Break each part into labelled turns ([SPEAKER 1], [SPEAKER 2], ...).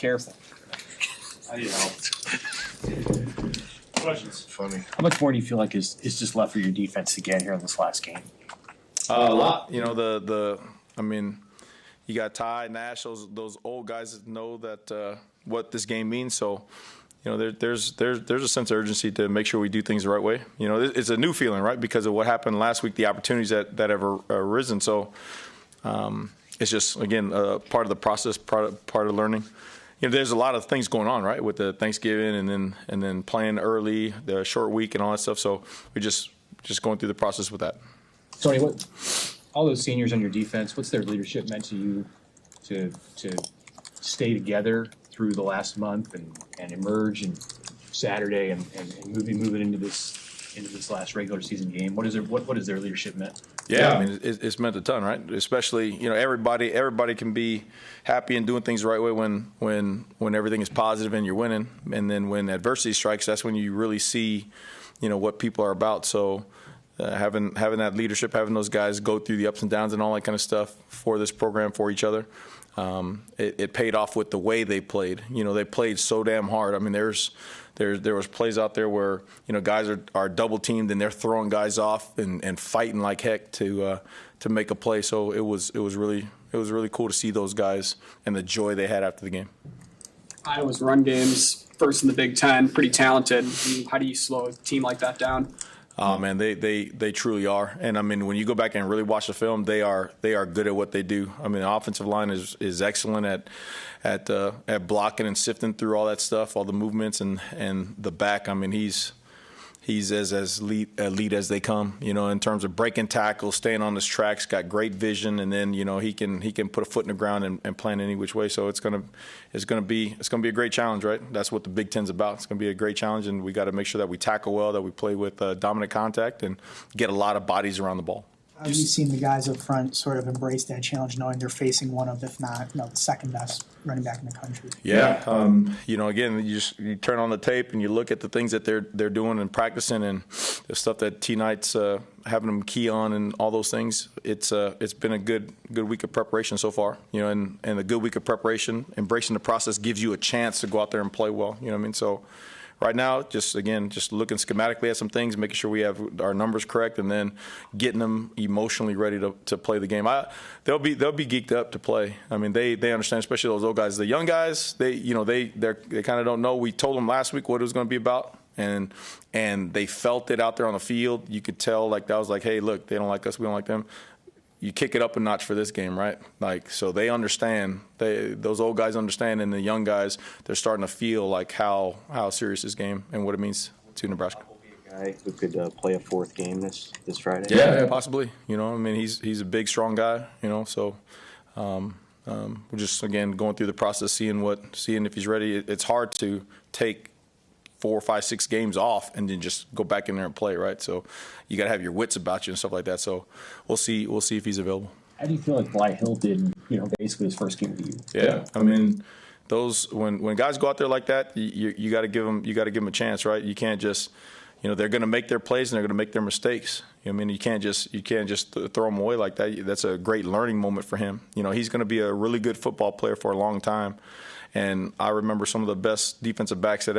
[SPEAKER 1] careful.
[SPEAKER 2] I need help. Questions?
[SPEAKER 3] Funny.
[SPEAKER 1] How much more do you feel like is just left for your defense to get here in this last game?
[SPEAKER 4] A lot. You know, I mean, you got Ty, Nash, those old guys that know that what this game means. So, you know, there's a sense of urgency to make sure we do things the right way. You know, it's a new feeling, right, because of what happened last week, the opportunities that have arisen. So it's just, again, part of the process, part of learning. You know, there's a lot of things going on, right, with the Thanksgiving and then playing early, the short week and all that stuff. So we're just going through the process with that.
[SPEAKER 1] Tony, all those seniors on your defense, what's their leadership meant to you to stay together through the last month and emerge and Saturday and move it into this last regular season game? What is their leadership meant?
[SPEAKER 4] Yeah, I mean, it's meant a ton, right? Especially, you know, everybody can be happy and doing things the right way when everything is positive and you're winning, and then when adversity strikes, that's when you really see, you know, what people are about. So having that leadership, having those guys go through the ups and downs and all that kind of stuff for this program, for each other, it paid off with the way they played. You know, they played so damn hard. I mean, there was plays out there where, you know, guys are double teamed and they're throwing guys off and fighting like heck to make a play. So it was really cool to see those guys and the joy they had after the game.
[SPEAKER 5] Iowa's run game's first in the Big Ten, pretty talented. How do you slow a team like that down?
[SPEAKER 4] Oh man, they truly are. And I mean, when you go back and really watch the film, they are good at what they do. I mean, the offensive line is excellent at blocking and sifting through all that stuff, all the movements and the back. I mean, he's as elite as they come, you know, in terms of breaking tackles, staying on his tracks, got great vision, and then, you know, he can put a foot in the ground and plan any which way. So it's gonna be a great challenge, right? That's what the Big Ten's about. It's gonna be a great challenge, and we got to make sure that we tackle well, that we play with dominant contact, and get a lot of bodies around the ball.
[SPEAKER 6] Have you seen the guys up front sort of embrace that challenge, knowing they're facing one of, if not, you know, the second best running back in the country?
[SPEAKER 4] Yeah, you know, again, you turn on the tape and you look at the things that they're doing and practicing, and the stuff that T-Knight's having them key on and all those things. It's been a good week of preparation so far, you know, and a good week of preparation, embracing the process gives you a chance to go out there and play well. You know what I mean? So right now, just looking schematically at some things, making sure we have our numbers correct, and then getting them emotionally ready to play the game. They'll be geeked up to play. I mean, they understand, especially those old guys. The young guys, they kind of don't know. We told them last week what it was going to be about, and they felt it out there on the field. You could tell, like, that was like, hey, look, they don't like us, we don't like them. You kick it up a notch for this game, right? Like, so they understand. Those old guys understand, and the young guys, they're starting to feel like how serious this game and what it means to Nebraska.
[SPEAKER 7] A guy who could play a fourth game this Friday.
[SPEAKER 4] Yeah, possibly. You know, I mean, he's a big, strong guy. You know, so we're just, again, going through the process, seeing if he's ready. It's hard to take 4, 5, 6 games off and then just go back in there and play, right? So you got to have your wits about you and stuff like that. So we'll see if he's available.
[SPEAKER 1] How do you feel like Bly Hill did, you know, basically his first game with you?
[SPEAKER 4] Yeah, I mean, those when guys go out there like that, you got to give them a chance, right? You can't just, you know, they're going to make their plays and they're going to make their mistakes. You know what I mean, you can't just throw them away like that. That's a great learning moment for him. You know, he's going to be a really good football player for a long time. And I remember some of the best defensive backs that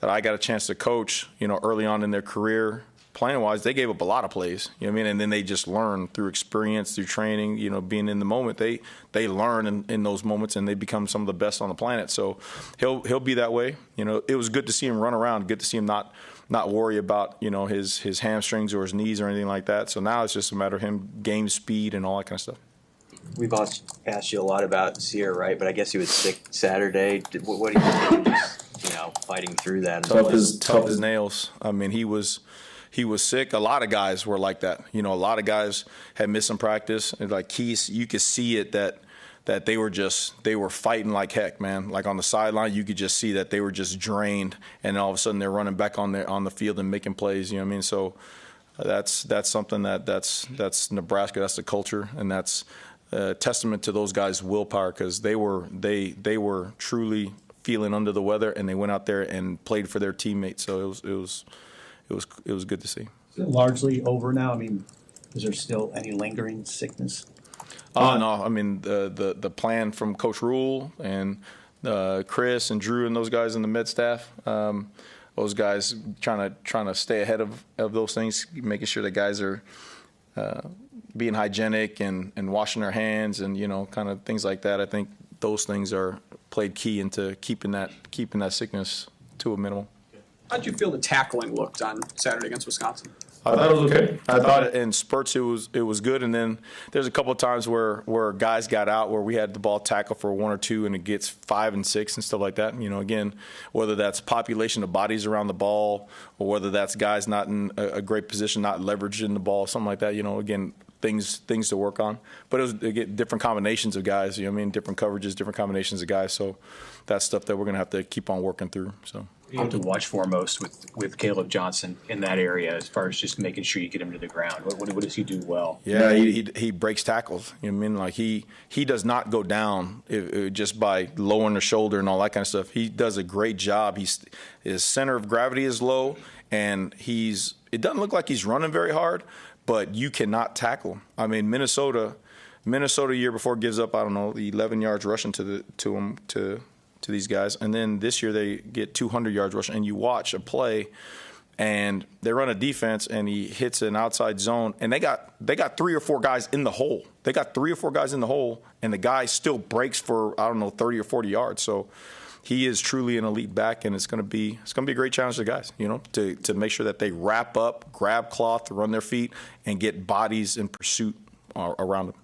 [SPEAKER 4] I got a chance to coach, you know, early on in their career, playing-wise, they gave up a lot of plays, you know what I mean? And then they just learn through experience, through training, you know, being in the moment. They learn in those moments, and they become some of the best on the planet. So he'll be that way. You know, it was good to see him run around, good to see him not worry about, you know, his hamstrings or his knees or anything like that. So now it's just a matter of him game speed and all that kind of stuff.
[SPEAKER 7] We've asked you a lot about Sear, right? But I guess he was sick Saturday. What do you think? Just, you know, fighting through that.
[SPEAKER 4] Tough as nails. I mean, he was sick. A lot of guys were like that. You know, a lot of guys had missed some practice. And like you could see it that they were fighting like heck, man. Like on the sideline, you could just see that they were just drained, and all of a sudden they're running back on the field and making plays. You know what I mean? So that's something that's Nebraska. That's the culture, and that's testament to those guys' willpower, because they were truly feeling under the weather, and they went out there and played for their teammates. So it was good to see.
[SPEAKER 8] Is it largely over now? I mean, is there still any lingering sickness?
[SPEAKER 4] Oh no, I mean the plan from Coach Rule and Chris and Drew and those guys in the med staff. Those guys trying to stay ahead of those things, making sure that guys are being hygienic and washing their hands and, kind of things like that. I think those things are played key into keeping that sickness to a minimum.
[SPEAKER 5] How'd you feel the tackling looked on Saturday against Wisconsin?
[SPEAKER 4] I thought it was okay. I thought in spurts it was good, and then there's a couple of times where guys got out where we had the ball tackled for 1 or 2, and it gets 5 and 6 and stuff like that. Again, whether that's population of bodies around the ball or whether that's guys not in a great position, not leveraging the ball, something like that. Again, things to work on. But it was again, different combinations of guys. Different coverages, different combinations of guys. So that's stuff that we're going to have to keep on working through. So.
[SPEAKER 1] You have to watch foremost with Caleb Johnson in that area as far as just making sure you get him to the ground. What does he do well?
[SPEAKER 4] Yeah, he breaks tackles. Like he does not go down just by lowering the shoulder and all that kind of stuff. He does a great job. His center of gravity is low, and it doesn't look like he's running very hard, but you cannot tackle him. I mean, Minnesota year before gives up 11 yards rushing to these guys, and then this year they get 200 yards rushing, and you watch a play and they run a defense and he hits an outside zone and they got 3 or 4 guys in the hole. They got 3 or 4 guys in the hole and the guy still breaks for 30 or 40 yards. So he is truly an elite back, and it's going to be a great challenge to the guys, to make sure that they wrap up, grab cloth, run their feet, and get bodies in pursuit around them.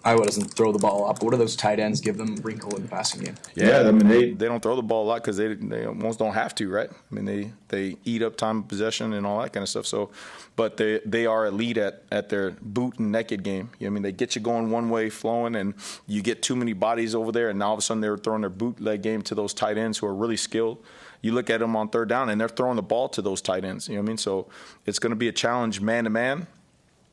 [SPEAKER 3] Iowa doesn't throw the ball up. What do those tight ends give them wrinkle in the passing game?
[SPEAKER 4] Yeah, I mean they don't throw the ball a lot because they almost don't have to, right? I mean they eat up time of possession and all that kind of stuff. So, but they are elite at their boot and naked game. They get you going one way, flowing, and you get too many bodies over there, and now all of a sudden they're throwing their bootleg game to those tight ends who are really skilled. You look at them on third down, and they're throwing the ball to those tight ends. So it's going to be a challenge man to man,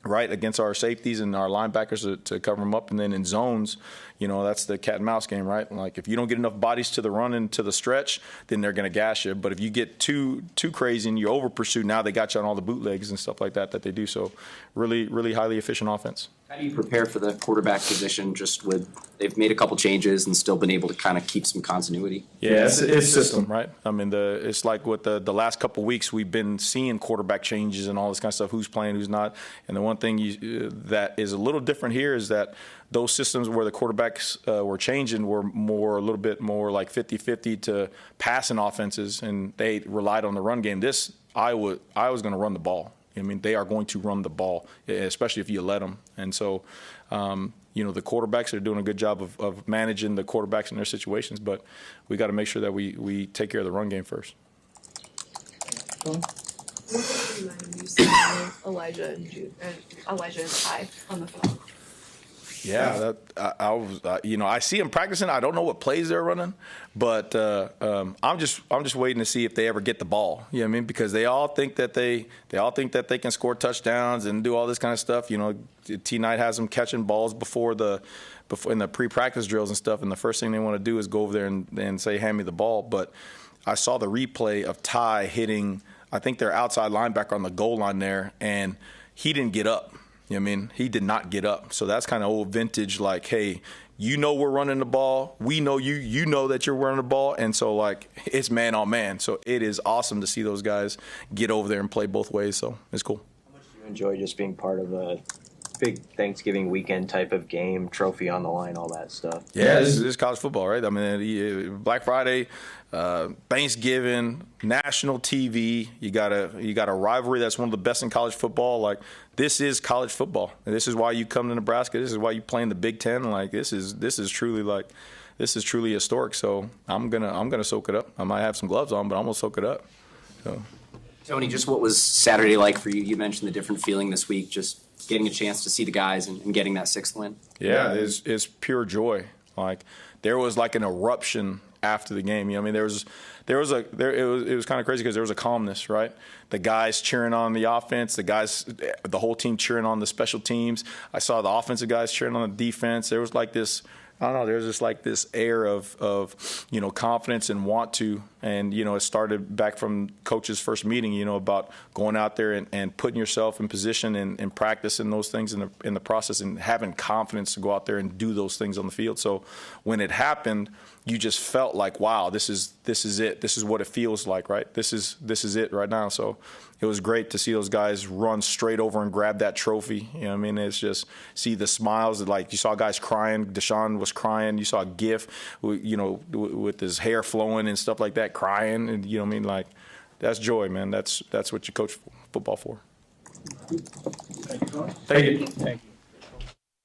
[SPEAKER 4] right, against our safeties and our linebackers to cover them up. And then in zones, that's the cat and mouse game, right? Like if you don't get enough bodies to the run and to the stretch, then they're going to gash you. But if you get too crazy and you over pursue, now they got you on all the bootlegs and stuff like that they do. So really, really highly efficient offense.
[SPEAKER 3] How do you prepare for the quarterback position they've made a couple changes and still been able to kind of keep some continuity?
[SPEAKER 4] Yeah, it's system, right? I mean, it's like with the last couple of weeks, we've been seeing quarterback changes and all this kind of stuff, who's playing, who's not. And the one thing that is a little different here is that those systems where the quarterbacks were changing were a little bit more like 50-50 to passing offenses, and they relied on the run game. Iowa's going to run the ball. They are going to run the ball, especially if you let them. And so, the quarterbacks are doing a good job of managing the quarterbacks in their situations, but we got to make sure that we take care of the run game first.
[SPEAKER 9] What did you see Elijah and Ty on the phone?
[SPEAKER 4] Yeah, I see them practicing. I don't know what plays they're running, but I'm just waiting to see if they ever get the ball. You know what I mean? Because they all think that they can score touchdowns and do all this kind of stuff. T Knight has them catching balls before in the pre-practice drills and stuff, and the first thing they want to do is go over there and say, "Hand me the ball." But I saw the replay of Ty hitting, I think, their outside linebacker on the goal line there, and he didn't get up. He did not get up. So that's kind of old vintage, like, hey, we're running the ball. We know you know that you're running the ball. And so, like, it's man on man. So it is awesome to see those guys get over there and play both ways. So it's cool.
[SPEAKER 7] How much do you enjoy just being part of a big Thanksgiving weekend type of game, trophy on the line, all that stuff?
[SPEAKER 4] Yeah, this is college football, right? I mean, Black Friday, Thanksgiving, national TV. You got a rivalry that's one of the best in college football. Like, this is college football. And this is why you come to Nebraska. This is why you play in the Big Ten. Like, this is truly historic. So I'm gonna soak it up. I might have some gloves on, but I'm gonna soak it up. So.
[SPEAKER 3] Tony, just what was Saturday like for you? You mentioned the different feeling this week, just getting a chance to see the guys and getting that 6th win.
[SPEAKER 4] Yeah, it's pure joy. Like, there was like an eruption after the game. It was kind of crazy because there was a calmness, right? The guys cheering on the offense, the whole team cheering on the special teams. I saw the offensive guys cheering on the defense. There was like this I don't know, there's just like this air of you know, confidence and want to. And, you know, it started back from coach's first meeting, you know, about going out there and putting yourself in position and practicing those things in the process and having confidence to go out there and do those things on the field. So when it happened, you just felt like, wow, this is it. This is what it feels like, right? This is it right now. So it was great to see those guys run straight over and grab that trophy. You know what I mean? It's just see the smiles. Like you saw guys crying. Deshaun was crying. You saw a GIF, you know, with his hair flowing and stuff like that, crying. And you know what I mean? Like that's joy, man. That's what you coach football for.
[SPEAKER 1] Thank you.
[SPEAKER 4] Thank you.
[SPEAKER 1] Thank you.